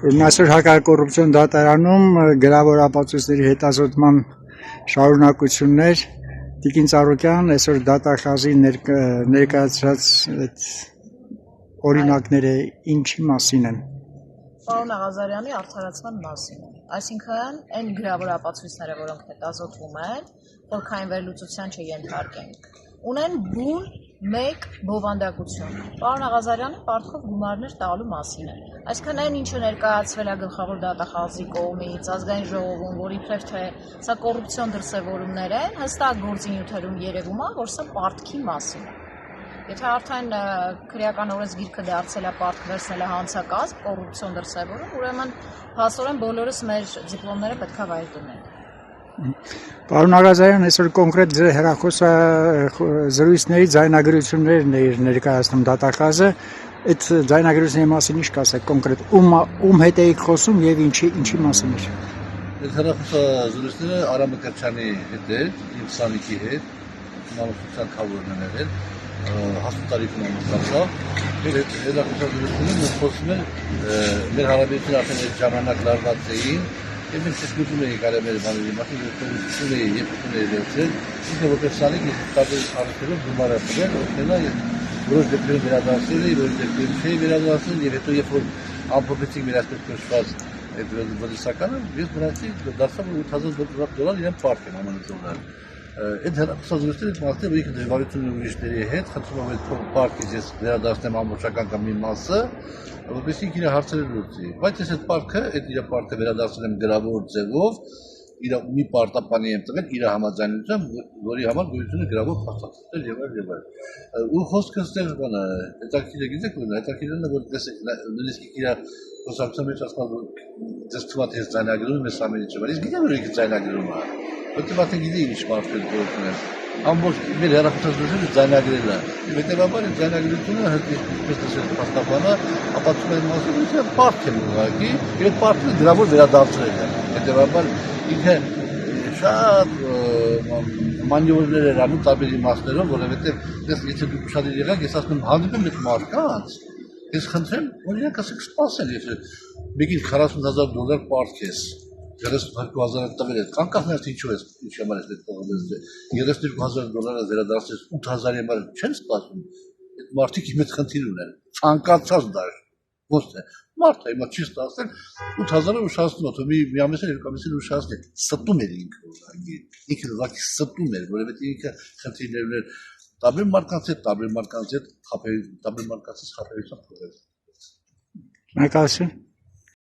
Այսօր հակակոռուպցիոն դատարանում գրավոր ապացույցների հետազոտման շարունակություններ Տիկին Ծառուկյան այսօր դատախազի ներկայացրած օրինակները ինչի մասին են։ Պարոն Աղազարյանի արդարացման մասին է։ Այսինքն այն գրավոր ապացույցները, որոնք հետազոտվում են, խորքային վերլուծության չենթարկենք, ունեն բուն մեկ բովանդակություն։ Պարոն Աղազարյանը պարտքով գումարներ տալու մասին է։ Այսինքն այն ինչը ներկայացվել է գլխավոր դատախազի կողմից ազգային ժողովում, որ իբրև թե սա կոռուպցիոն դրսևորումներ են, հստակ գործինյութերում երևում է, որ սա պարտքի մասին է։ Եթե արդեն քրեական օրենսգիրքը դարձել է պարտք վերցնել է հանցակազմ, կոռուպցիոն դրսևորում, ուրեմն փաստորեն բոլորս մեր դիպլոմները պետք է վայր դնենք։ Պարոն Աղազարյան, այսօր կոնկրետ ձեր հեռախոսազրույցների ձայնագրություններն է ներկայացնում դատախազը, այդ ձայնագրությունների մասին ինչ կասեք կոնկրետ, ում հետ էիք խոսում եւ ինչի մասին էր։ Այդ հեռախոսազրույցները Արամ Մկրտչյանի հետ էր, իմ Սանիկի հետ, մանուկության քավորներ էր, հաստատարիքում ամուսնացավ, մեր հետ հեռախոսազրույցները խոսում են մեր հարաբերությունները արդեն այդ ժամանակ լարված էին, եւ մենք ցույց էինք արել մեր բաների մասին, ցույց էինք եւ վերցրել, ինքը որպես Սանիկ տարբեր հարցերով գումար է տվել, օգնել է որոշ դեպքերում վերադարձել է, որոշ դեպքերում չի վերադարձել եւ հետո երբ որ ամփոփեցինք մեր այսպես կոչված այդ ոդիսականը, ես նրանցի դարձա որ $8000 իրեն պարտք եմ ամանեցողներ։ Այդ հեռախոսազրույցները մարդը որ ինքը դժվարություն ունի ուրիշների հետ, խնդրում եմ այդ պարտքից ես վերադարձնեմ ամբողջական կամ մի մասը, որովհետեւ ինքը իր հարցերը լուծի։ Բայց ես այդ պարտքը, այդ իր պարտքը վերադարձնել եմ գրավոր ձևով, իր մի պարտապանի եմ տվել իր համաձայնությամբ, որի համար գույությունը գրավոր փաստաթղթեր եւ այլ։ Ու խոսքը ստեղ բանը, հետաքրքիր է գիտեք, հետաքրքիրն է որ տեսեք նույնիսկ իր խոսակցության մեջ ասում որ դες թվա թե ձայնագրում ես ամեն ինչը, բայց գիտեմ որ ինքը ձայնագրում է։ Որտեղ արդեն գիտի ինչ մարդեր գործում են։ Ամբողջ մեր հեռախոսազրույցները ձայնագրել է։ Հետևաբար այդ ձայնագրությունը հրտիչպես տեսել փաստաբանը ապացուցում է մասը որ պարտք է ուղղակի, եւ պարտքը գրավոր վերադարձրել է։ Հետևաբար ինքը շատ մանևրներ էր անում տարբեր իմաստներով, որովհետև եթե դուք ուշադիր եղաք, ես ասում եմ հանդիպեմ այդ մարդկանց, ես խնդրեմ, որ իրենք ասեք սպասեն, եթե մեկին $40,000 պարտք ես, 32,000 տվել ես, անկախ նրանից ինչու ես, ինչ համար ես այդ տողը $32,000 վերադարձես 8,000 համար չեն սպասում, այդ մարդիկ իմ հետ խնդիր ունեն, ցանկացած դաշտ, ոնց է, մարդը հիմա չի ստացել 8,000-ը ուշացնում է, մի ամիս երկու ամիս ուշացնում է, ստում էր ինքը ուղղակի ստում էր, որովհետև ինքը խնդիրներ ուներ տարբեր մարդկանց հետ խաբերությամբ փոխել։ Մեկասը